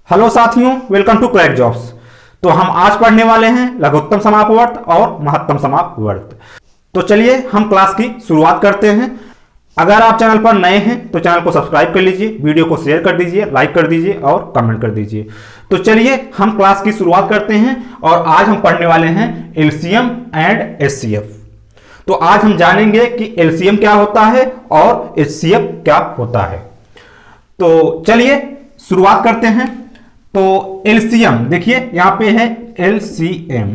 Hello साथियों, welcome to crack jobs. तो हम आज पढ़ने वाले हैं लघुत्तम समापवर्त और महत्तम समापवर्त। तो चलिए हम क्लास की शुरुआत करते हैं। अगर आप चैनल पर नए हैं तो चैनल को सब्सक्राइब कर लीजिए, वीडियो को शेयर कर दीजिए, लाइक कर दीजिए और कमेंट कर दीजिए। तो चलिए हम क्लास की शुरुआत करते हैं और आज हम पढ़ने वाले हैं एलसीएम एंड एचसीएफ। तो आज हम जानेंगे कि एलसीएम क्या होता है और एचसीएफ क्या होता है। तो चलिए शुरुआत करते हैं। तो एलसीएम देखिए यहां पे है एलसीएम।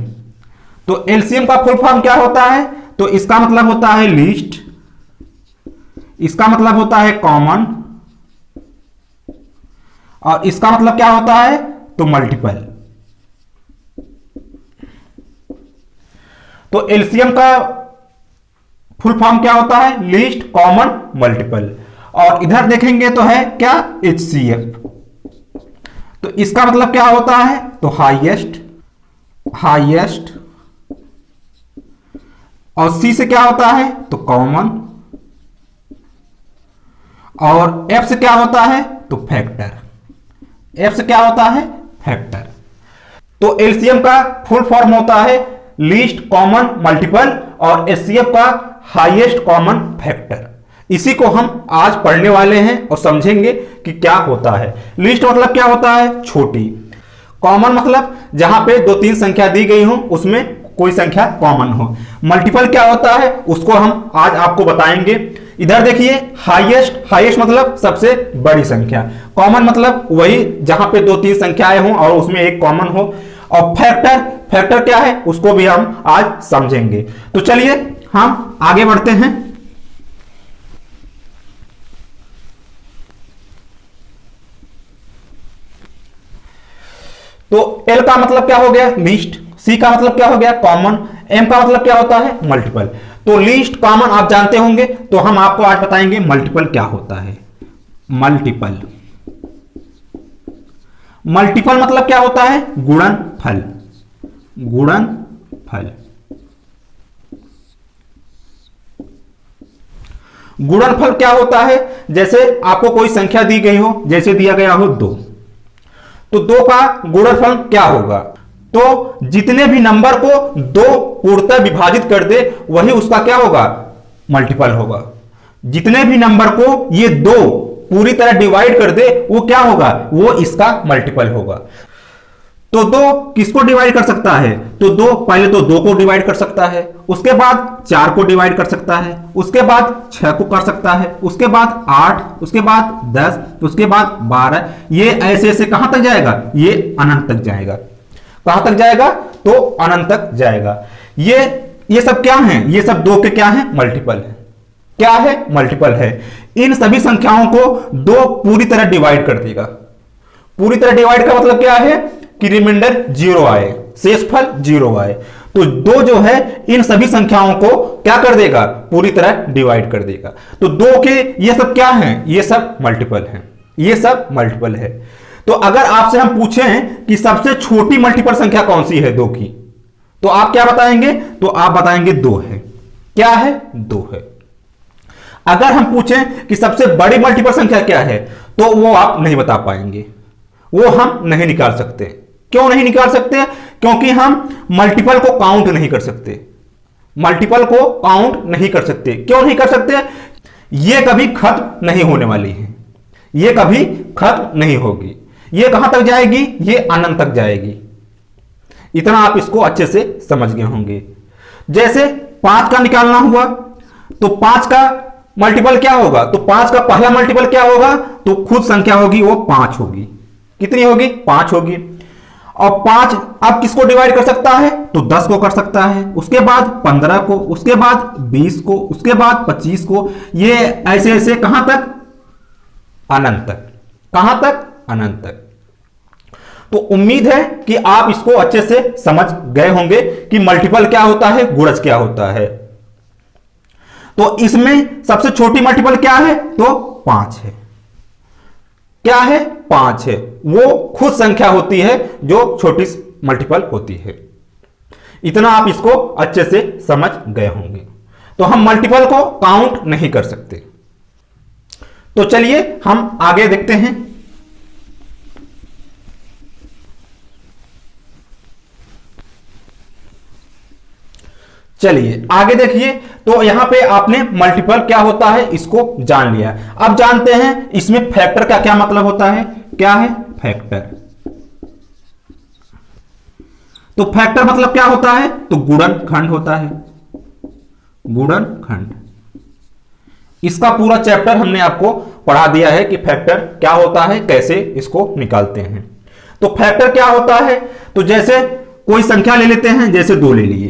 तो एलसीएम का फुल फॉर्म क्या होता है? तो इसका मतलब होता है लीस्ट, इसका मतलब होता है कॉमन और इसका मतलब क्या होता है? तो मल्टीपल। तो एलसीएम का फुल फॉर्म क्या होता है? Least, common, multiple. और इधर देखेंगे तो है क्या? एचसीएफ। तो इसका मतलब क्या होता है? तो हाईएस्ट, हाईएस्ट। और सी से क्या होता है? तो कॉमन। और एफ से क्या होता है? तो फैक्टर। एफ से क्या होता है? फैक्टर। तो एलसीएम का फुल फॉर्म होता है लीस्ट, कॉमन, मल्टीपल और एचसीएफ का हाईएस्ट कॉमन फैक्टर। इसी को हम आज पढ़ने वाले हैं और समझेंगे कि क्या होता है। लिस्ट मतलब क्या होता है? छोटी। कॉमन मतलब जहां पे 2-3 संख्या दी गई हो उसमें कोई संख्या कॉमन हो। मल्टीपल क्या होता है उसको हम आज आपको बताएंगे। इधर देखिए हाईएस्ट, हाईएस्ट मतलब सबसे बड़ी संख्या। कॉमन मतलब वही जहां पे 2-3 संख्याएं हो और उसमें एक कॉमन हो। और फैक्टर, फैक्टर क्या है उसको भी हम आज समझेंगे। तो चलिए हम आगे बढ़ते हैं। तो एल का मतलब क्या हो गया? लिस्ट। सी का मतलब क्या हो गया? कॉमन। एम का मतलब क्या होता है? मल्टीपल। तो लिस्ट, कॉमन आप जानते होंगे, तो हम आपको आज बताएंगे मल्टीपल क्या होता है। मल्टीपल, मल्टीपल मतलब क्या होता है? गुणनफल, गुणनफल। गुणनफल क्या होता है? जैसे आपको कोई संख्या दी गई हो, जैसे दिया गया हो 2, तो 2 का गुणनफल क्या होगा? तो जितने भी नंबर को 2 पूर्णतः विभाजित कर दे वही उसका क्या होगा? मल्टीपल होगा। जितने भी नंबर को ये 2 पूरी तरह डिवाइड कर दे वो क्या होगा? वो इसका मल्टीपल होगा। तो 2 किसको डिवाइड कर सकता है? तो 2 पहले तो 2 को डिवाइड कर सकता है, उसके बाद 4 को डिवाइड कर सकता है, उसके बाद 6 को कर सकता है, उसके बाद 8, उसके बाद 10, उसके बाद 12। ये ऐसे ऐसे कहां तक जाएगा? ये अनंत तक जाएगा। कहां तक जाएगा? तो अनंत तक जाएगा। ये सब क्या है? ये सब 2 के क्या है? मल्टीपल है। क्या है? मल्टीपल है। इन सभी संख्याओं को 2 पूरी तरह डिवाइड कर देगा। पूरी तरह डिवाइड का मतलब क्या है? कि रिमाइंडर 0 आए, शेषफल 0 आए। तो 2 जो है इन सभी संख्याओं को क्या कर देगा? पूरी तरह डिवाइड कर देगा। तो 2 के ये सब क्या है? ये सब मल्टीपल है, ये सब मल्टीपल है। तो अगर आपसे हम पूछें कि सबसे छोटी मल्टीपल संख्या कौन सी है 2 की, तो आप क्या बताएंगे? तो आप बताएंगे 2 है। क्या है? 2 है। अगर हम पूछें कि सबसे बड़ी मल्टीपल संख्या क्या है, तो वो आप नहीं बता पाएंगे, वो हम नहीं निकाल सकते। क्यों नहीं निकाल सकते? क्योंकि हम मल्टीपल को काउंट नहीं कर सकते। मल्टीपल को काउंट नहीं कर सकते। क्यों नहीं कर सकते? ये कभी खत्म नहीं होने वाली है, ये कभी खत्म नहीं होगी। ये कहां तक जाएगी? ये अनंत तक जाएगी। इतना आप इसको अच्छे से समझ गए होंगे। जैसे 5 का निकालना हुआ तो 5 का मल्टीपल क्या होगा? तो 5 का पहला मल्टीपल क्या होगा? तो खुद संख्या होगी वो 5 होगी। कितनी होगी? 5 होगी। और 5 अब किसको डिवाइड कर सकता है? तो 10 को कर सकता है, उसके बाद 15 को, उसके बाद 20 को, उसके बाद 25 को। ये ऐसे ऐसे कहां तक? अनंत तक। कहां तक? अनंत तक। तो उम्मीद है कि आप इसको अच्छे से समझ गए होंगे कि मल्टीपल क्या होता है, गुणज क्या होता है। तो इसमें सबसे छोटी मल्टीपल क्या है? तो 5 है। क्या है? 5 है। वो खुद संख्या होती है जो छोटी मल्टीपल होती है। इतना आप इसको अच्छे से समझ गए होंगे। तो हम मल्टीपल को काउंट नहीं कर सकते। तो चलिए हम आगे देखते हैं। चलिए आगे देखिए। तो यहां पे आपने मल्टीपल क्या होता है इसको जान लिया। अब जानते हैं इसमें फैक्टर का क्या मतलब होता है। क्या है फैक्टर? तो फैक्टर मतलब क्या होता है? तो गुणनखंड होता है, गुणनखंड। इसका पूरा चैप्टर हमने आपको पढ़ा दिया है कि फैक्टर क्या होता है, कैसे इसको निकालते हैं। तो फैक्टर क्या होता है? तो जैसे कोई संख्या ले लेते हैं, जैसे 2 ले लिए,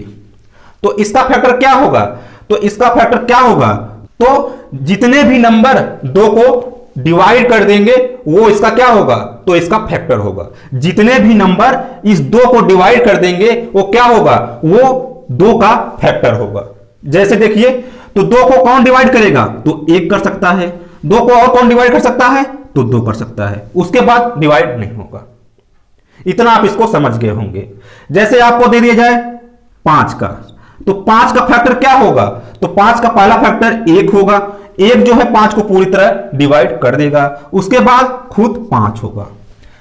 तो इसका फैक्टर क्या होगा? तो इसका फैक्टर क्या होगा? तो जितने भी नंबर 2 को डिवाइड कर देंगे वो इसका क्या होगा? तो इसका फैक्टर होगा। जितने भी नंबर इस 2 को डिवाइड कर देंगे वो क्या होगा? वो 2 का फैक्टर होगा। जैसे देखिए, तो 2 को कौन डिवाइड करेगा? तो 1 कर सकता है। 2 को और कौन डिवाइड कर सकता है? तो 2 कर सकता है। उसके बाद डिवाइड नहीं होगा। इतना आप इसको समझ गए होंगे। जैसे आपको दे दिया जाए 5 का, तो 5 का फैक्टर क्या होगा? तो 5 का पहला फैक्टर 1 होगा। 1 जो है 5 को पूरी तरह डिवाइड कर देगा, उसके बाद खुद 5 होगा।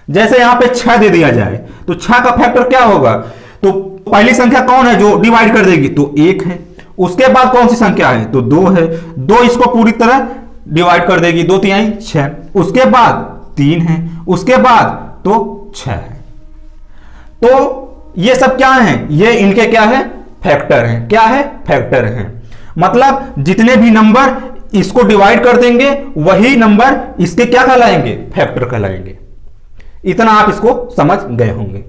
जैसे यहां पे 6 दे दिया जाए, तो 6 का फैक्टर क्या होगा? तो पहली संख्या कौन है जो डिवाइड कर देगी? तो 1 है। उसके बाद कौन सी संख्या है? तो 2 है। 2 इसको पूरी तरह डिवाइड कर देगी, 2 तिहाई 6। उसके बाद 3 है। उसके बाद तो 6 है। तो ये सब क्या है? ये इनके क्या है? फैक्टर हैं। क्या है? फैक्टर हैं। मतलब जितने भी नंबर इसको डिवाइड कर देंगे वही नंबर इसके क्या कहलाएंगे? फैक्टर कहलाएंगे। इतना आप इसको समझ गए होंगे।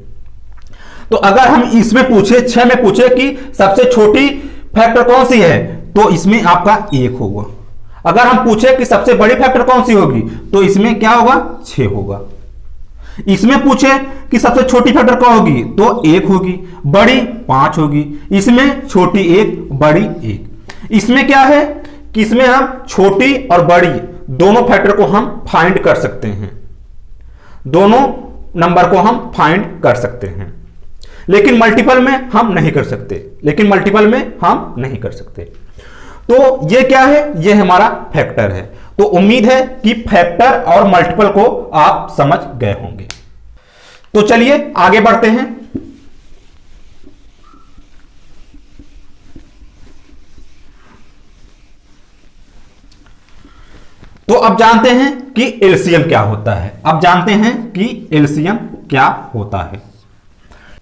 तो अगर हम इसमें पूछे 6 में पूछे कि सबसे छोटी फैक्टर कौन सी है, तो इसमें आपका 1 होगा। अगर हम पूछे कि सबसे बड़ी फैक्टर कौन सी होगी, तो इसमें क्या होगा? 6 होगा। इसमें पूछे कि सबसे छोटी फैक्टर कौन होगी, तो 1 होगी, बड़ी 5 होगी। इसमें छोटी 1, बड़ी 1। इसमें क्या है कि इसमें हम छोटी और बड़ी दोनों फैक्टर को हम फाइंड कर सकते हैं। दोनों नंबर को हम फाइंड कर सकते हैं, लेकिन मल्टीपल में हम नहीं कर सकते। तो ये क्या है? ये हमारा फैक्टर है। तो उम्मीद है कि फैक्टर और मल्टीपल को आप समझ गए होंगे। तो चलिए आगे बढ़ते हैं। तो अब जानते हैं कि एलसीएम क्या होता है।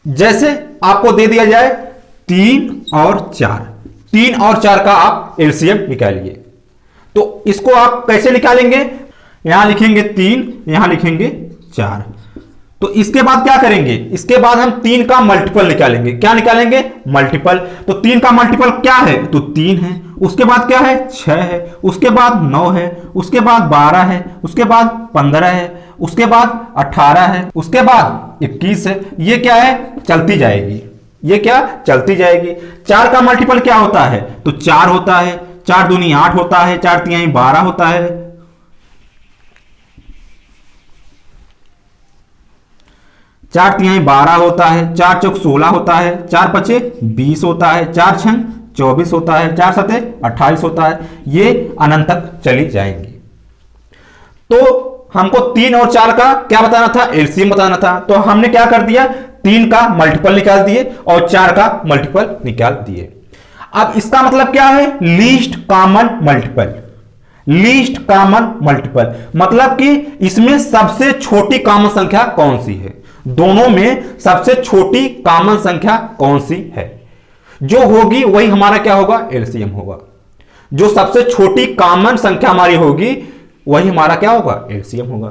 जैसे आपको दे दिया जाए 3 और 4, 3 और 4 का आप एलसीएम निकालिए। तो इसको आप कैसे निकालेंगे? यहां लिखेंगे 3, यहां लिखेंगे 4। तो इसके बाद क्या करेंगे? इसके बाद हम 3 का मल्टीपल निकालेंगे। क्या निकालेंगे? मल्टीपल। तो 3 का मल्टीपल क्या है? तो 3 है। उसके बाद क्या है? 6 है। उसके बाद 9 है। उसके बाद 12 है। उसके बाद 15 है। उसके बाद 18 है। उसके बाद 21 है। ये क्या है? चलती जाएगी। ये क्या? चलती जाएगी। 4 का मल्टीपल क्या होता है? तो 4 होता है। 4 दूनी 8 होता है। 4 तिहाई 12 होता है। 4 तिहाई 12 होता है। 4 चौक 16 होता है। 4 पचे 20 होता है। 4 छंग 24 होता है। 4 सते 28 होता है। ये अनंत तक चली जाएंगी। तो हमको 3 और 4 का क्या बताना था? एलसीएम बताना था। तो हमने क्या कर दिया? 3 का मल्टीपल निकाल दिए और 4 का मल्टीपल निकाल दिए। अब इसका मतलब क्या है? Least common multiple. मतलब कि इसमें सबसे छोटी कॉमन संख्या कौन सी है? दोनों में सबसे छोटी कॉमन संख्या कौन सी है? जो होगी वही हमारा क्या होगा? एलसीएम होगा। जो सबसे छोटी कॉमन संख्या हमारी होगी वही हमारा क्या होगा? एलसीएम होगा।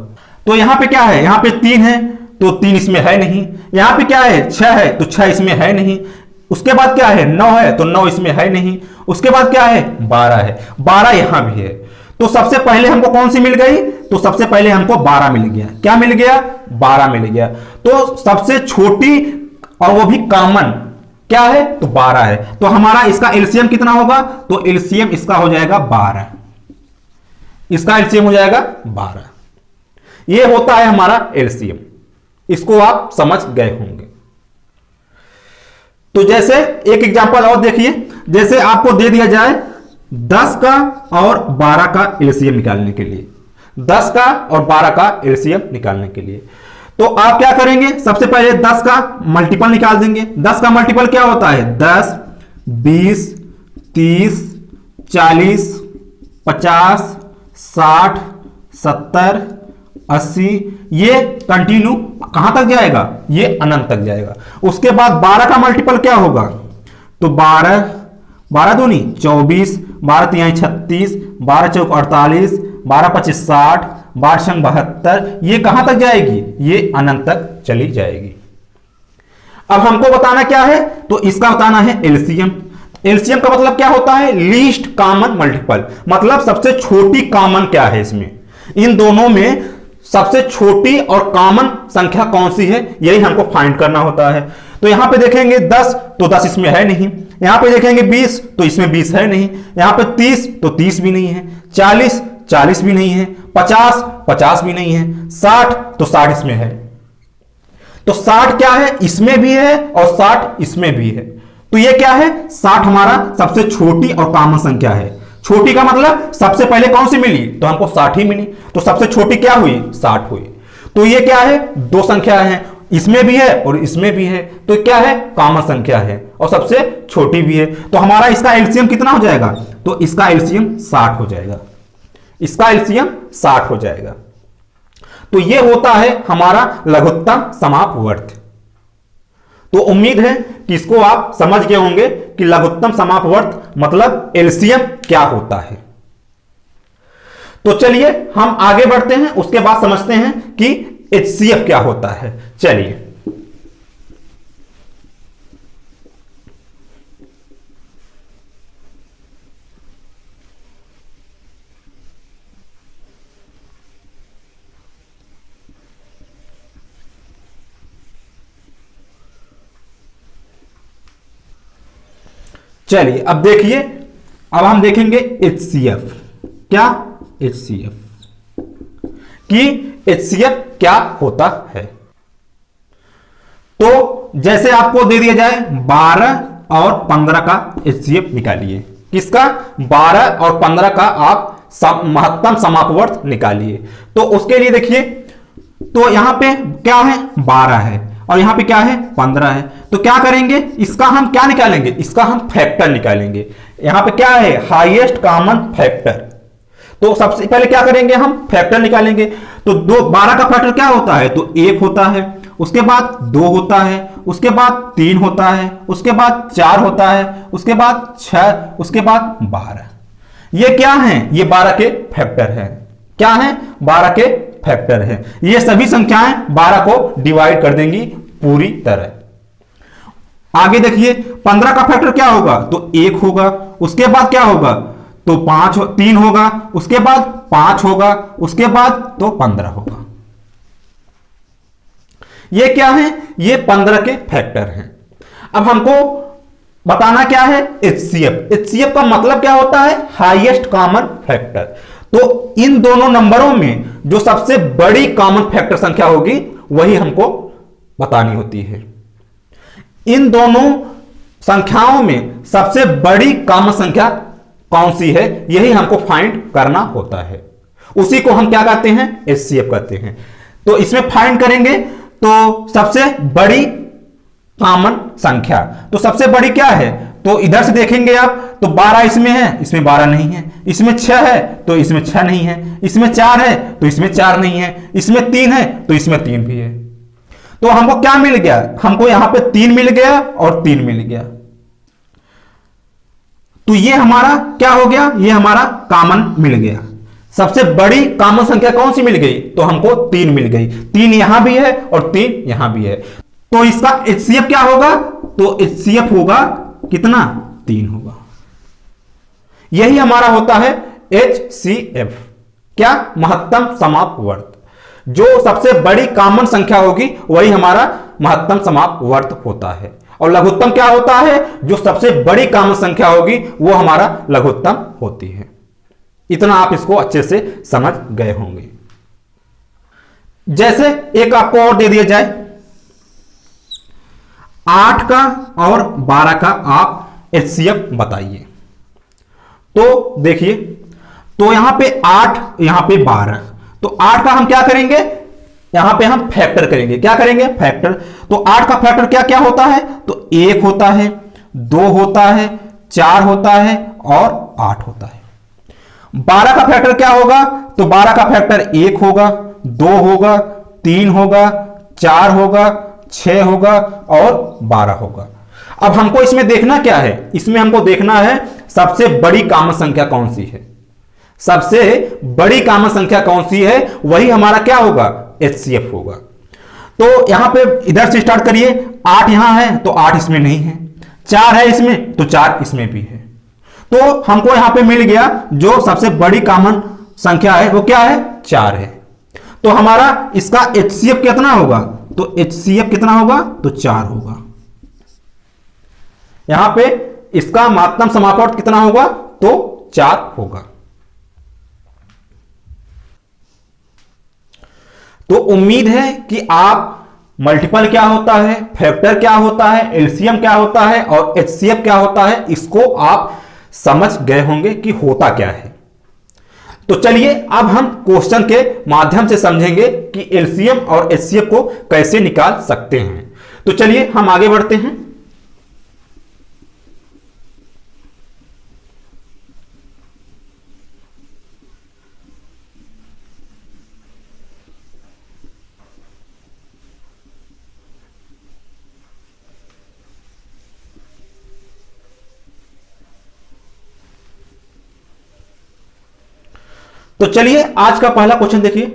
तो यहां पे क्या है? यहां पे 3 है तो 3 इसमें है नहीं। यहां पे क्या है? 6 है तो 6 इसमें है नहीं। उसके बाद क्या है? 9 है तो 9 इसमें है नहीं। उसके बाद क्या है? 12 है। 12 यहां भी है। तो सबसे पहले हमको कौन सी मिल गई? तो सबसे पहले हमको 12 मिल गया। क्या मिल गया? 12 मिल गया। तो सबसे छोटी और वो भी कॉमन क्या है? तो 12 है। तो हमारा इसका एलसीएम कितना होगा? तो एलसीएम इसका हो जाएगा 12। इसका एलसीएम हो जाएगा 12। ये होता है हमारा एलसीएम। इसको आप समझ गए होंगे। तो जैसे एक एग्जांपल और देखिए। जैसे आपको दे दिया जाए 10 का और 12 का एलसीएम निकालने के लिए, 10 का और 12 का एलसीएम निकालने के लिए तो आप क्या करेंगे? सबसे पहले 10 का मल्टीपल निकाल देंगे। 10 का मल्टीपल क्या होता है? 10, 20, 30, 40, 50, 60, 70, 80, ये कंटिन्यू कहां तक जाएगा, ये अनंत तक जाएगा। उसके बाद 12 का मल्टीपल क्या होगा, तो 12, 12 दूनी 24, 12 तिहाई 36, 12 चौक 48, 12 पच्चीस 60, 12 संग 72, ये कहां तक जाएगी, ये अनंत तक चली जाएगी। अब हमको बताना क्या है, तो इसका बताना है एलसीएम। एलसीएम का मतलब क्या होता है, लीस्ट कॉमन मल्टीपल, मतलब सबसे छोटी कॉमन क्या है इसमें, इन दोनों में सबसे छोटी और कॉमन संख्या कौन सी है, यही हमको फाइंड करना होता है। तो यहां पे देखेंगे 10 तो 10 इसमें है नहीं, यहां पे देखेंगे 20 तो इसमें 20 है नहीं, यहां पे 30 तो 30 भी नहीं है, 40 40 भी नहीं है, 50 50 भी नहीं है, 60 तो 60 इसमें है। तो 60 क्या है, इसमें भी है और 60 इसमें भी है। तो ये क्या है, 60 हमारा सबसे छोटी और कॉमन संख्या है। छोटी का मतलब सबसे पहले कौन सी मिली, तो हमको 60 ही मिली, तो सबसे छोटी क्या हुई, 60 हुई। तो ये क्या है, दो संख्या है, इसमें भी है और इसमें भी है, तो क्या है, कॉमन संख्या है और सबसे छोटी भी है। तो हमारा इसका एलसीएम कितना हो जाएगा, तो इसका एलसीएम 60 हो जाएगा, इसका एलसीएम 60 हो जाएगा। तो ये होता है हमारा लघुत्तम समापवर्त। तो उम्मीद है कि इसको आप समझ गए होंगे कि लघुत्तम समापवर्त मतलब एलसीएम क्या होता है। तो चलिए हम आगे बढ़ते हैं, उसके बाद समझते हैं कि एचसीएफ क्या होता है। चलिए चलिए अब देखिए, अब हम देखेंगे एचसीएफ क्या, एचसीएफ कि एचसीएफ क्या होता है। तो जैसे आपको दे दिया जाए 12 और 15 का एचसीएफ निकालिए, किसका, 12 और 15 का आप महत्तम समापवर्त निकालिए। तो उसके लिए देखिए, तो यहां पे क्या है, 12 है और यहां पे क्या है, 15 है। तो क्या करेंगे, इसका हम क्या निकालेंगे, इसका हम फैक्टर निकालेंगे। यहां पे क्या है, हाईएस्ट कॉमन फैक्टर। तो सबसे पहले क्या करेंगे, हम फैक्टर निकालेंगे। तो 12 का फैक्टर क्या होता है, तो 1 होता है, उसके बाद 2 होता है, उसके बाद 3 होता है, उसके बाद 4 होता है, उसके बाद 6, उसके बाद 12। ये क्या है, ये 12 के फैक्टर है। क्या है, 12 के फैक्टर है। ये सभी संख्याएं 12 को डिवाइड कर देंगी पूरी तरह। आगे देखिए 15 का फैक्टर क्या होगा, तो 1 होगा, उसके बाद क्या होगा, तो 3 होगा, उसके बाद 5 होगा, उसके बाद तो 15 होगा। ये क्या है, ये 15 के फैक्टर हैं। अब हमको बताना क्या है, एचसीएफ। एचसीएफ का मतलब क्या होता है, हाईएस्ट कॉमन फैक्टर। तो इन दोनों नंबरों में जो सबसे बड़ी कॉमन फैक्टर संख्या होगी वही हमको बतानी होती है। इन दोनों संख्याओं में सबसे बड़ी कॉमन संख्या कौन सी है, यही हमको फाइंड करना होता है। उसी को हम क्या कहते हैं, एचसीएफ कहते हैं। तो इसमें फाइंड करेंगे तो सबसे बड़ी कॉमन संख्या, तो सबसे बड़ी क्या है, तो इधर से देखेंगे आप, तो 12 इसमें है, इसमें 12 नहीं है, इसमें 6 है तो इसमें 6 नहीं है, इसमें 4 है तो इसमें 4 नहीं है, इसमें 3 है तो इसमें 3 भी है। तो हमको क्या मिल गया, हमको यहां पे 3 मिल गया और 3 मिल गया। तो ये हमारा क्या हो गया, ये हमारा कॉमन मिल गया। सबसे बड़ी कॉमन संख्या कौन सी मिल गई, तो हमको 3 मिल गई। 3 यहां भी है और 3 यहां भी है। तो इसका एचसीएफ क्या होगा, तो एचसीएफ होगा कितना, 3 होगा। यही हमारा होता है एचसीएफ, क्या, महत्तम समापवर्त। जो सबसे बड़ी कॉमन संख्या होगी वही हमारा महत्तम समापवर्त होता है। और लघुत्तम क्या होता है, जो सबसे बड़ी कॉमन संख्या होगी वो हमारा लघुत्तम होती है। इतना आप इसको अच्छे से समझ गए होंगे। जैसे एक आपको और दे दिया जाए, 8 का और 12 का आप एचसीएफ बताइए। तो देखिए, तो यहां पे 8, यहां पे 12, तो 8 का हम क्या करेंगे, यहां पे हम फैक्टर करेंगे। क्या करेंगे, फैक्टर। तो 8 का फैक्टर क्या क्या होता है, तो 1 होता है, 2 होता है, 4 होता है और 8 होता है। 12 का फैक्टर क्या होगा? तो 12 का फैक्टर 1 होगा, 2 होगा, 3 होगा, 4 होगा, 6 होगा और 12 होगा। अब हमको इसमें देखना क्या है? इसमें हमको देखना है सबसे बड़ी कामन संख्या कौन सी है। सबसे बड़ी कामन संख्या कौन सी है, वही हमारा क्या होगा? HCF होगा। तो यहां पे इधर से स्टार्ट करिए। 8 यहां है तो 8 इसमें नहीं है, 4 है इसमें तो 4 इसमें भी है। तो हमको यहां पे मिल गया जो सबसे बड़ी कामन संख्या है वो क्या है? 4 है। तो हमारा इसका HCF कितना होगा? तो HCF कितना होगा? तो 4 होगा। यहां पे इसका महत्तम समापवर्त कितना होगा? तो 4 होगा। तो उम्मीद है कि आप मल्टीपल क्या होता है, फैक्टर क्या होता है, एलसीएम क्या होता है और HCF क्या होता है, इसको आप समझ गए होंगे कि होता क्या है। तो चलिए अब हम क्वेश्चन के माध्यम से समझेंगे कि एलसीएम और HCF को कैसे निकाल सकते हैं। तो चलिए हम आगे बढ़ते हैं। तो चलिए आज का पहला क्वेश्चन देखिए।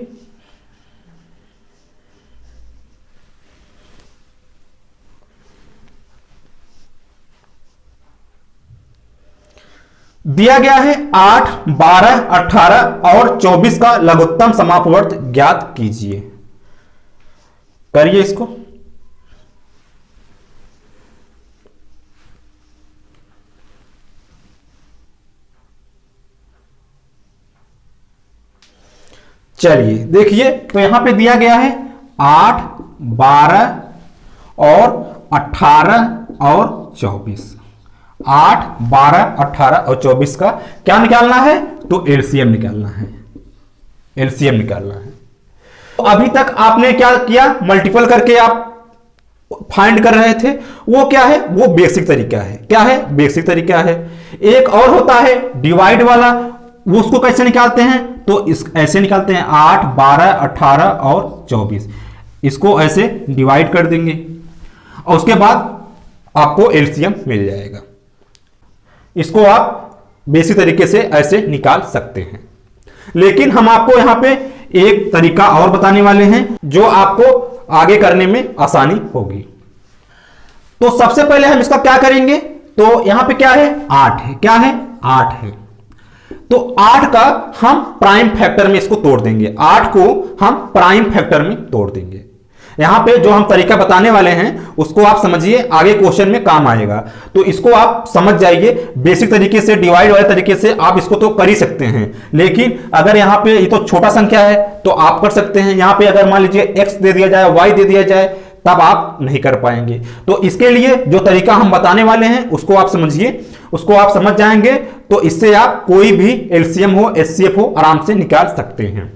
दिया गया है 8, 12, 18 और 24 का लघुत्तम समापवर्त ज्ञात कीजिए। करिए इसको। चलिए देखिए, तो यहां पे दिया गया है 8, 12 और 18 और 24। 8, 12, 18 और 24 का क्या निकालना है? तो एलसीएम निकालना है। एलसीएम निकालना है। तो अभी तक आपने क्या किया? मल्टीपल करके आप फाइंड कर रहे थे। वो क्या है? वो बेसिक तरीका है। क्या है? बेसिक तरीका है। एक और होता है डिवाइड वाला। वो उसको कैसे निकालते हैं? तो ऐसे निकालते हैं 8, 12, 18 और 24। इसको ऐसे डिवाइड कर देंगे और उसके बाद आपको एलसीएम मिल जाएगा। इसको आप बेसिक तरीके से ऐसे निकाल सकते हैं। लेकिन हम आपको यहां पे एक तरीका और बताने वाले हैं जो आपको आगे करने में आसानी होगी। तो सबसे पहले हम इसका क्या करेंगे? तो यहां पे क्या है? 8 है। क्या है? 8 है। तो 8 का हम प्राइम फैक्टर में इसको तोड़ देंगे। 8 को हम प्राइम फैक्टर में तोड़ देंगे। यहां पे जो हम तरीका बताने वाले हैं उसको आप समझिए, आगे क्वेश्चन में काम आएगा। तो इसको आप समझ जाइए। बेसिक तरीके से, डिवाइड वाले तरीके से आप इसको तो कर ही सकते हैं। लेकिन अगर यहां पे ये तो छोटा संख्या है तो आप कर सकते हैं। यहां पे अगर मान लीजिए x दे दिया जाए, y दे दिया जाए, तब आप नहीं कर पाएंगे। तो इसके लिए जो तरीका हम बताने वाले हैं उसको आप समझिए, उसको आप समझ जाएंगे तो इससे आप कोई भी एलसीएम हो, HCF हो, आराम से निकाल सकते हैं।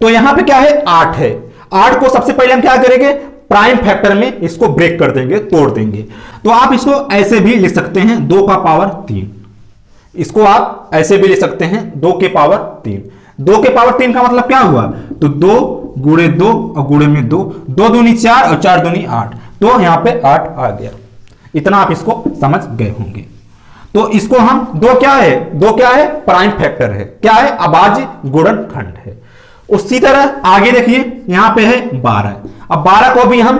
तो यहां पे क्या है? 8 है। 8 को सबसे पहले हम क्या करेंगे? प्राइम फैक्टर में इसको ब्रेक कर देंगे, तोड़ देंगे। तो आप इसको ऐसे भी लिख सकते हैं 2 का पावर 3। इसको आप ऐसे भी लिख सकते हैं 2 के पावर 3। 2 के पावर 3 का मतलब क्या हुआ? तो 2 गुणे 2 और गुणे में 2, 2 दूनी 4 और 4 दूनी 8। तो यहां पे 8 आ गया। इतना आप इसको समझ गए होंगे। तो इसको हम 2 क्या है? 2 क्या है? प्राइम फैक्टर है। क्या है? अभाज्य गुणनखंड है। उसी तरह आगे देखिए, यहां पे है 12। अब 12 को भी हम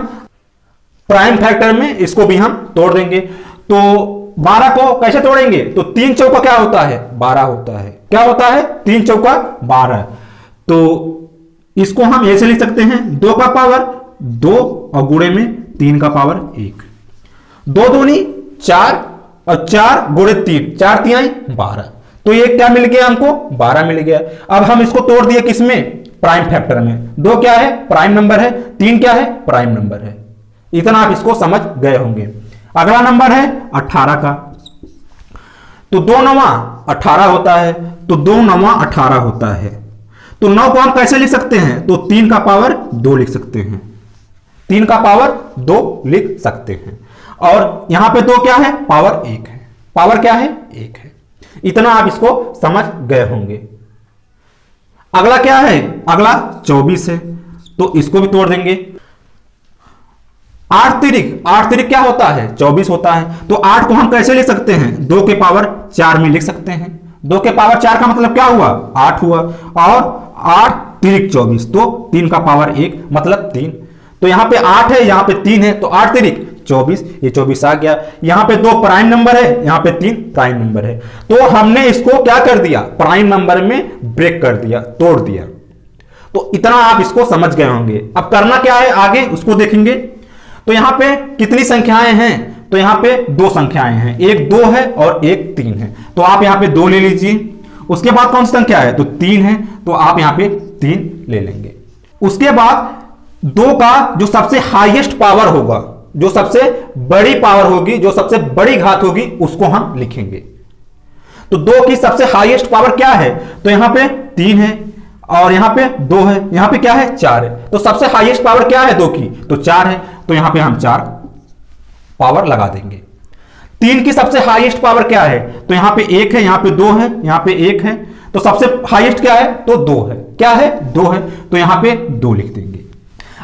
प्राइम फैक्टर में इसको भी हम तोड़ देंगे। तो 12 को कैसे तोड़ेंगे? तो 3 चौका क्या होता है? 12 होता है। क्या होता है? 3 चौका 12। तो इसको हम ऐसे लिख सकते हैं 2 का पावर 2 और गुणे में 3 का पावर 1। 2 दूनी 4 और 4 गुणे 3, 4 तिहाई 12। तो ये क्या मिल गया हमको? 12 मिल गया। अब हम इसको तोड़ दिए किसमें? प्राइम फैक्टर में। 2 क्या है? प्राइम नंबर है। 3 क्या है? प्राइम नंबर है। इतना आप इसको समझ गए होंगे। अगला नंबर है 18 का। तो 2 9 18 होता है। तो 2 9 18 होता है। तो 9 को हम कैसे लिख सकते हैं? तो 3 का पावर 2 लिख सकते हैं। 3 का पावर 2 लिख सकते हैं। और यहां पे 2 क्या है, पावर 1 है, पावर क्या है, 1 है। इतना आप इसको समझ गए होंगे। अगला क्या है, अगला 24 है, तो इसको भी तोड़ देंगे। 8 तिरिक क्या होता है, 24 होता है। तो 8 को हम कैसे लिख सकते हैं, 2 के पावर 4 में लिख सकते हैं। 2 के पावर 4 का मतलब क्या हुआ, 8 हुआ, और 8 तिरिक 24, तो 3 का पावर 1 मतलब 3। तो यहां पे 8 है, यहां पे 3 है, तो 8 तिरिक 24, ये 24 आ गया। यहां पे 2 प्राइम नंबर है, यहां पे 3 प्राइम नंबर है। तो हमने इसको क्या कर दिया, प्राइम नंबर में ब्रेक कर दिया, तोड़ दिया। तो इतना आप इसको समझ गए होंगे। अब करना क्या है आगे, उसको देखेंगे। तो यहां पे कितनी संख्याएं हैं, तो यहां पे 2 संख्याएं हैं, एक 2 है और एक 3 है। तो आप यहां पे 2 ले लीजिए। उसके बाद कौन सी संख्या है, तो 3 है, तो आप यहां पे 3 ले लेंगे। उसके बाद 2 का जो सबसे हाईएस्ट पावर होगा, जो सबसे बड़ी पावर होगी, जो सबसे बड़ी घात होगी, उसको हम लिखेंगे। तो 2 की सबसे हाईएस्ट पावर क्या है, तो यहां पे 3 है और यहां पे 2 है, यहां पे क्या है, 4 है। तो सबसे हाईएस्ट पावर क्या है 2 की, तो 4 है, तो यहां पे हम 4 पावर लगा देंगे। 3 की सबसे हाईएस्ट पावर क्या है, तो यहां पे 1 है, यहां पे 2 है, यहां पे 1 है, तो सबसे हाईएस्ट क्या है, तो 2 है, क्या है, 2 है, तो यहां पे 2 लिख देंगे।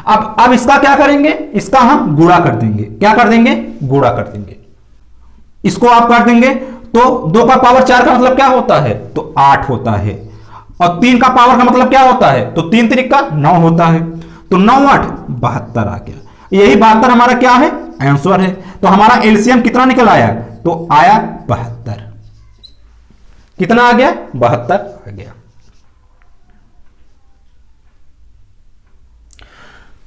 अब इसका क्या करेंगे, इसका हम गुणा कर देंगे। क्या कर देंगे, गुणा कर देंगे। इसको आप कर देंगे तो 2 का पावर 4 का मतलब क्या होता है, तो 8 होता है, और 3 का पावर का मतलब क्या होता है, तो 3 तिरिक का 9 होता है। तो 9 8 72 आ गया। यही 72 हमारा क्या है, आंसर है। तो हमारा एलसीएम कितना निकल आया, तो आया 72। कितना आ गया, 72 आ गया।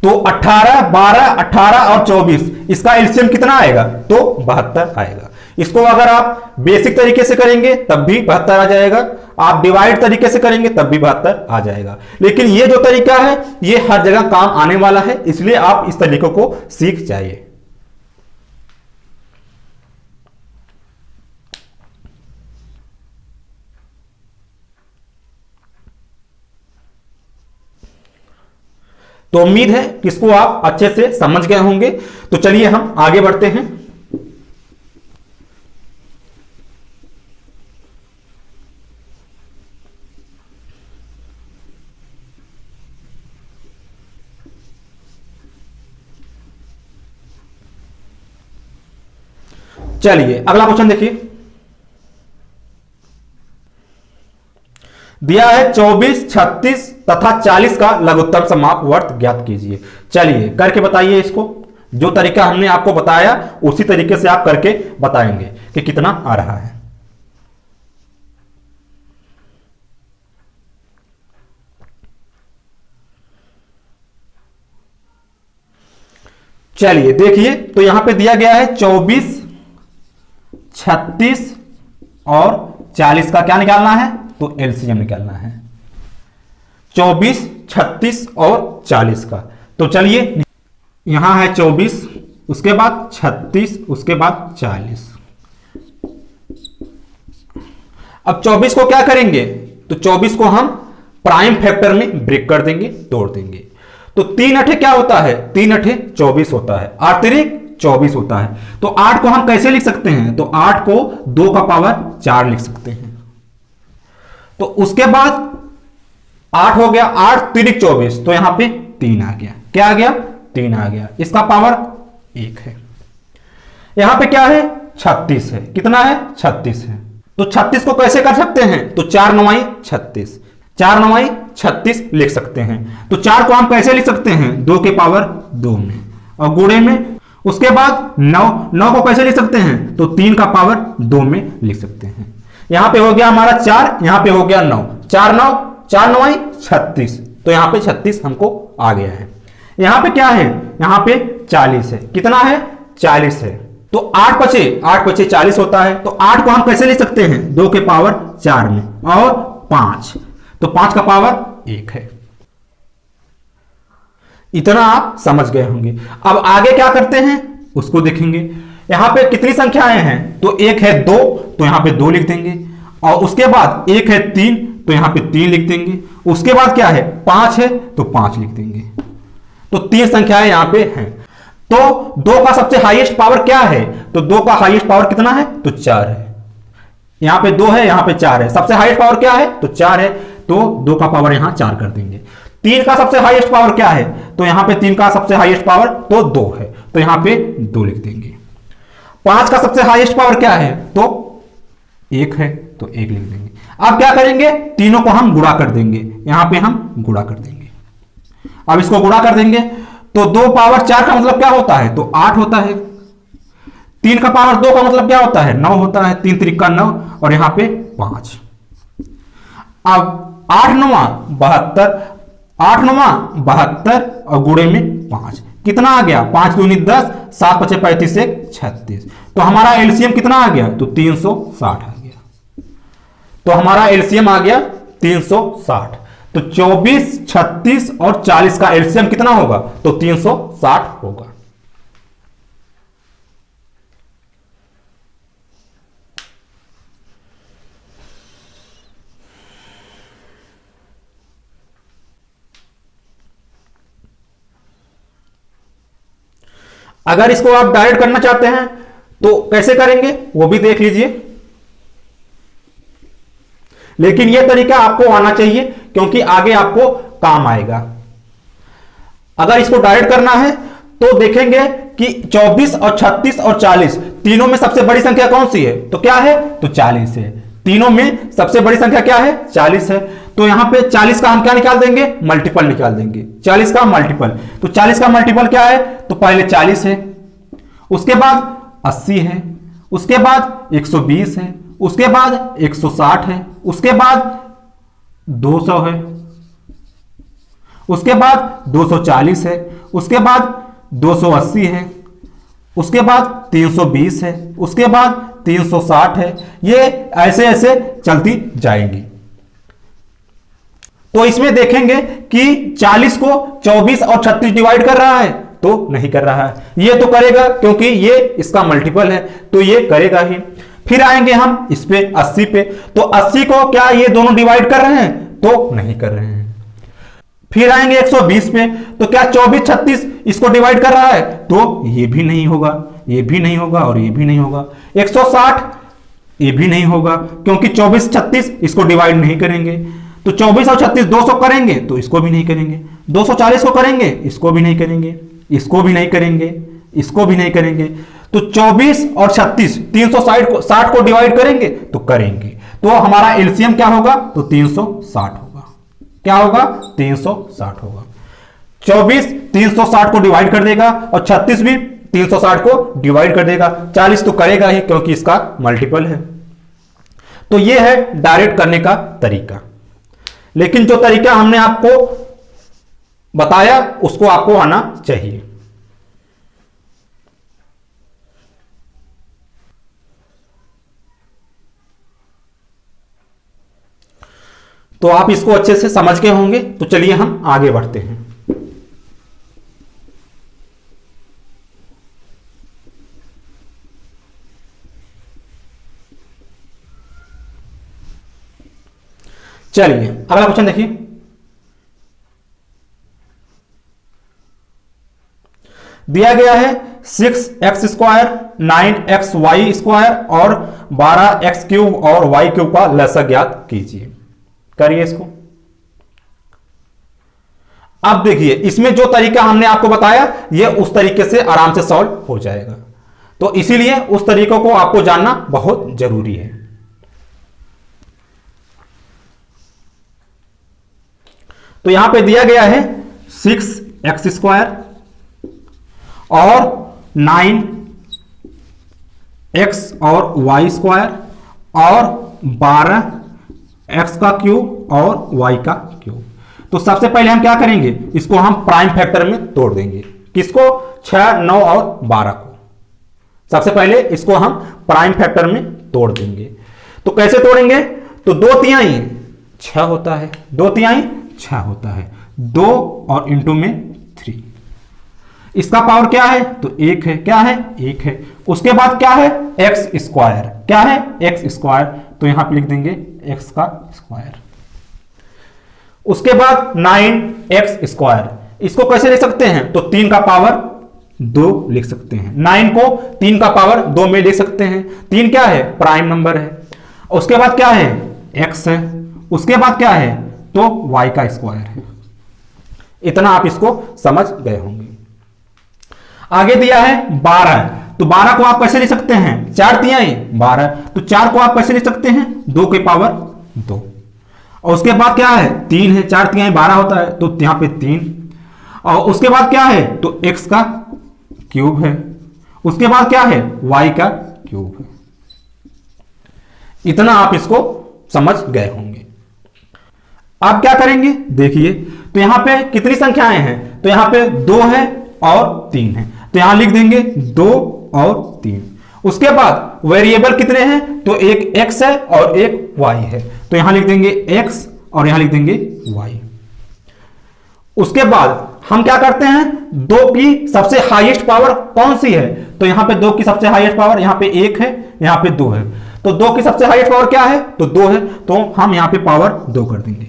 तो 18, 12, 18 और 24, इसका एलसीएम कितना आएगा, तो 72 आएगा। इसको अगर आप बेसिक तरीके से करेंगे तब भी 72 आ जाएगा, आप डिवाइड तरीके से करेंगे तब भी 72 आ जाएगा। लेकिन ये जो तरीका है ये हर जगह काम आने वाला है, इसलिए आप इस तरीकों को सीख जाइए। तो उम्मीद है कि इसको आप अच्छे से समझ गए होंगे। तो चलिए हम आगे बढ़ते हैं। चलिए अगला क्वेश्चन देखिए। दिया है 24, 36 तथा 40 का लघुत्तम समापवर्त ज्ञात कीजिए। चलिए करके बताइए इसको। जो तरीका हमने आपको बताया उसी तरीके से आप करके बताएंगे कि कितना आ रहा है। चलिए देखिए, तो यहां पे दिया गया है 24, 36 और 40 का क्या निकालना है, तो एलसीएम निकालना है। 24, 36 और 40 का। तो चलिए यहां है 24, उसके बाद 36, उसके बाद 40। अब 24 को क्या करेंगे, तो 24 को हम प्राइम फैक्टर में ब्रेक कर देंगे, तोड़ देंगे। तो 3 अठे क्या होता है, 3 अठे 24 होता है, 8 तिरिक 24 होता है। तो 8 को हम कैसे लिख सकते हैं, तो 8 को 2 का पावर 4 लिख सकते हैं। तो उसके बाद 8 हो गया, 8 तिरिक 24, तो यहां पे 3 आ गया। क्या आ गया, 3 आ गया। इसका पावर 1 है। यहां पे क्या है, 36 है। कितना है, 36 है। तो 36 को कैसे कर सकते हैं, तो 4 9 36, 4 9 36 लिख सकते हैं। तो 4 को हम कैसे लिख सकते हैं, 2 के पावर 2 में और गुणे में। उसके बाद 9 को कैसे लिख सकते हैं, तो 3 का पावर 2 में लिख सकते हैं। यहां पे हो गया हमारा 4, यहां पे हो गया 9, 4 9 36, तो यहां पे 36 हमको आ गया है। यहां पे क्या है, यहां पे 40 है। कितना है, 40 है। तो 8 पचे 40 होता है। तो 8 को हम कैसे लिख सकते हैं, 2 के पावर 4 में और 5, तो 5 का पावर 1 है। इतना आप समझ गए होंगे। अब आगे क्या करते हैं उसको देखेंगे। यहां पे कितनी संख्याएं हैं, तो एक है 2, तो यहां पे 2 लिख देंगे। और उसके बाद एक है 3, तो यहां पे 3 लिख देंगे। उसके बाद क्या है, 5 है, तो 5 लिख देंगे। तो 3 संख्याएं यहां पे हैं। तो 2 का सबसे हाईएस्ट पावर क्या है? तो 2 का हाईएस्ट पावर कितना है? तो 4 है। यहां पे 2 है, यहां पे 4 है। सबसे हाईएस्ट पावर क्या है? तो 4 है, तो 2 का पावर यहां 4 कर देंगे। 3 का सबसे हाईएस्ट पावर क्या है? तो यहां पे 3 का सबसे हाईएस्ट पावर तो 2 है, तो यहां पे 2 लिख देंगे। 5 का सबसे हाईएस्ट पावर क्या है? तो 1 है, तो 1 लिख देंगे। अब क्या करेंगे? तीनों को हम गुणा कर देंगे, यहां पे हम गुणा कर देंगे। अब इसको गुणा कर देंगे तो 2 पावर 4 का मतलब क्या होता है? तो 8 होता है। 3 का पावर 2 का मतलब क्या होता है? 9 होता है। 3 त्रिका 9 और यहां पे 5। अब 8 9 72, 8 9 72 और गुणे में 5 कितना आ गया? 5 दूनी 10, 7 पचे 35 से 36। तो हमारा एलसीएम कितना आ गया? तो 360 आ गया। तो हमारा एलसीएम आ गया 360। तो 24, 36 और 40 का एलसीएम कितना होगा? तो 360 होगा। अगर इसको आप डायरेक्ट करना चाहते हैं तो कैसे करेंगे वो भी देख लीजिए, लेकिन यह तरीका आपको आना चाहिए क्योंकि आगे आपको काम आएगा। अगर इसको डायरेक्ट करना है तो देखेंगे कि 24 और 36 और 40 तीनों में सबसे बड़ी संख्या कौन सी है? तो क्या है? तो 40 है। तीनों में सबसे बड़ी संख्या क्या है? 40 है। तो यहां पे 40 का हम क्या निकाल देंगे? मल्टीपल निकाल देंगे। 40 का मल्टीपल, तो 40 का मल्टीपल क्या है? तो पहले 40 है, उसके बाद 80 है, उसके बाद 120 है, उसके बाद 160 है, उसके बाद 200 है, उसके बाद 240 है, उसके बाद 280 है, उसके बाद 320 है, उसके बाद 360 है। ये ऐसे ऐसे चलती जाएंगी। तो इसमें देखेंगे कि 40 को 24 और 36 डिवाइड कर रहा है? तो नहीं कर रहा है। ये तो करेगा क्योंकि ये इसका मल्टीपल है, तो ये करेगा ही। फिर आएंगे हम इस पे 80 पे, तो 80 को क्या ये दोनों डिवाइड कर रहे हैं? तो नहीं कर रहे हैं। फिर आएंगे 120 पे, तो क्या 24 36 इसको डिवाइड कर रहा है? तो ये भी नहीं होगा, ये भी नहीं होगा और ये भी नहीं होगा। 160 ये भी नहीं होगा क्योंकि 24 36 इसको डिवाइड नहीं करेंगे। तो 24 और 36 200 करेंगे तो इसको भी नहीं करेंगे। 240 को करेंगे, इसको भी नहीं करेंगे, इसको भी नहीं करेंगे, इसको भी नहीं करेंगे। तो 24 और 36 360 को डिवाइड करेंगे तो करेंगे। तो हमारा एलसीएम क्या होगा? तो 360 होगा। क्या होगा? 360 होगा। 24 360 को डिवाइड कर देगा और 36 भी 360 को डिवाइड कर देगा। 40 तो करेगा ही क्योंकि इसका मल्टीपल है। तो यह है डायरेक्ट करने का तरीका। लेकिन जो तरीका हमने आपको बताया उसको आपको आना चाहिए। तो आप इसको अच्छे से समझ गए होंगे। तो चलिए हम आगे बढ़ते हैं। चलिए अगला क्वेश्चन देखिए। दिया गया है 6x स्क्वायर 9xy स्क्वायर और 12x क्यूब और y क्यूब का लसागु ज्ञात कीजिए। करिए इसको। अब देखिए इसमें जो तरीका हमने आपको बताया यह उस तरीके से आराम से सॉल्व हो जाएगा। तो इसीलिए उस तरीकों को आपको जानना बहुत जरूरी है। तो यहां पे दिया गया है 6x स्क्वायर और 9x और y स्क्वायर और 12x का क्यूब और y का क्यूब। तो सबसे पहले हम क्या करेंगे? इसको हम प्राइम फैक्टर में तोड़ देंगे। किसको? 6 9 और 12 को। सबसे पहले इसको हम प्राइम फैक्टर में तोड़ देंगे। तो कैसे तोड़ेंगे? तो 2 तिहाई 6 होता है, 2 तिहाई 6 होता है, 2 और इंटू में 3। इसका पावर क्या है? तो 1 है। क्या है? 1 है। उसके बाद क्या है? X square. क्या है? X square. तो यहां पे लिख देंगे एक्स का स्क्वायर। उसके बाद 9x स्क्वायर। इसको कैसे लिख सकते हैं? तो 3 का पावर 2 लिख सकते हैं। 9 को 3 का पावर 2 में लिख सकते हैं। 3 क्या है? प्राइम नंबर है। उसके बाद क्या है? x है। उसके बाद क्या है? तो y का स्क्वायर है। इतना आप इसको समझ गए होंगे। आगे दिया है 12, तो 12 को आप कैसे लिख सकते हैं? 4 तिहाई 12, तो 4 को आप कैसे लिख सकते हैं? 2 के पावर 2। और उसके बाद क्या है? 3 है, 4 तिहाई 12 होता है, तो यहां पे 3। और उसके बाद क्या है? तो x का क्यूब है। उसके बाद क्या है? y का क्यूब है। इतना आप इसको समझ गए होंगे। अब क्या करेंगे? देखिए, तो यहां पे कितनी संख्याएं हैं? तो यहां पे 2 है और 3 है, तो यहां लिख देंगे 2 और 3। उसके बाद वेरिएबल कितने हैं? तो एक x है और एक y है, तो यहां लिख देंगे x और यहां लिख देंगे y। उसके बाद हम क्या करते हैं? 2 की सबसे हाईएस्ट पावर कौन सी है? तो यहां पे 2 की सबसे हाईएस्ट पावर यहां पे 1 है, यहां पे 2 है, तो 2 की सबसे हाईएस्ट पावर क्या है? तो 2 है, तो हम यहां पे पावर 2 कर देंगे।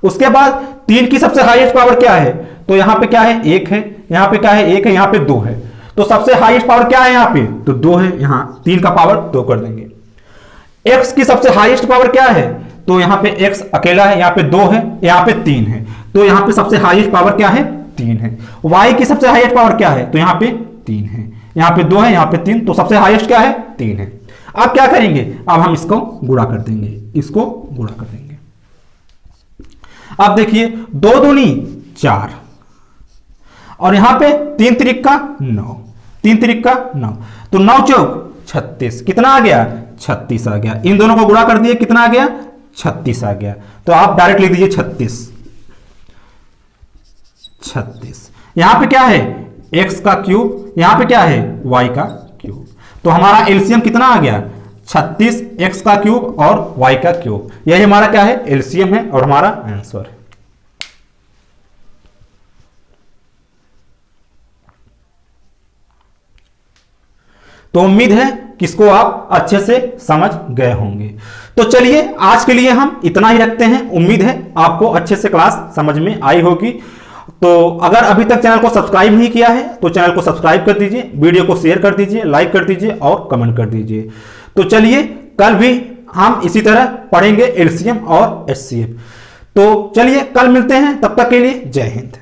उसके बाद 3 की सबसे हाईएस्ट पावर क्या है? तो यहां पे क्या है? 1 है, यहां पे क्या है? 1 है, यहां पे 2 है, तो सबसे हाईएस्ट पावर क्या है यहां पे? तो 2 है, यहां 3 का पावर 2 कर देंगे। x की सबसे हाईएस्ट पावर क्या है? तो यहां पे x अकेला है, यहां पे 2 है, यहां पे 3 है, तो यहां पे सबसे हाईएस्ट पावर क्या है? 3 है। y की सबसे हाईएस्ट पावर क्या है? तो यहां पे 3 है, यहां पे 2 है, यहां पे 3, तो सबसे हाईएस्ट क्या है? 3 है। अब क्या करेंगे? अब हम इसको गुणा कर देंगे, इसको गुणा कर देंगे। अब देखिए, 2 दूनी 4 और यहां पे 3 त्रिक का 9, 3 त्रिक का 9, तो 9 चौक 36। कितना आ गया? 36 आ गया। इन दोनों को गुणा कर दिए, कितना आ गया? 36 आ गया। तो आप डायरेक्ट लिख दीजिए 36। यहां पे क्या है? x का क्यूब, यहां पे क्या है? y का क्यूब। तो हमारा एलसीएम कितना आ गया? 36, x का क्यूब और y का क्यूब। यही हमारा क्या है? एलसीएम है और हमारा आंसर है। तो उम्मीद है कि इसको आप अच्छे से समझ गए होंगे। तो चलिए, आज के लिए हम इतना ही रखते हैं। उम्मीद है आपको अच्छे से क्लास समझ में आई होगी। तो अगर अभी तक चैनल को सब्सक्राइब नहीं किया है तो चैनल को सब्सक्राइब कर दीजिए, वीडियो को शेयर कर दीजिए, लाइक कर दीजिए और कमेंट कर दीजिए। तो चलिए, कल भी हम इसी तरह पढ़ेंगे एलसीएम और एचसीएफ। तो चलिए, कल मिलते हैं, तब तक के लिए जय हिंद।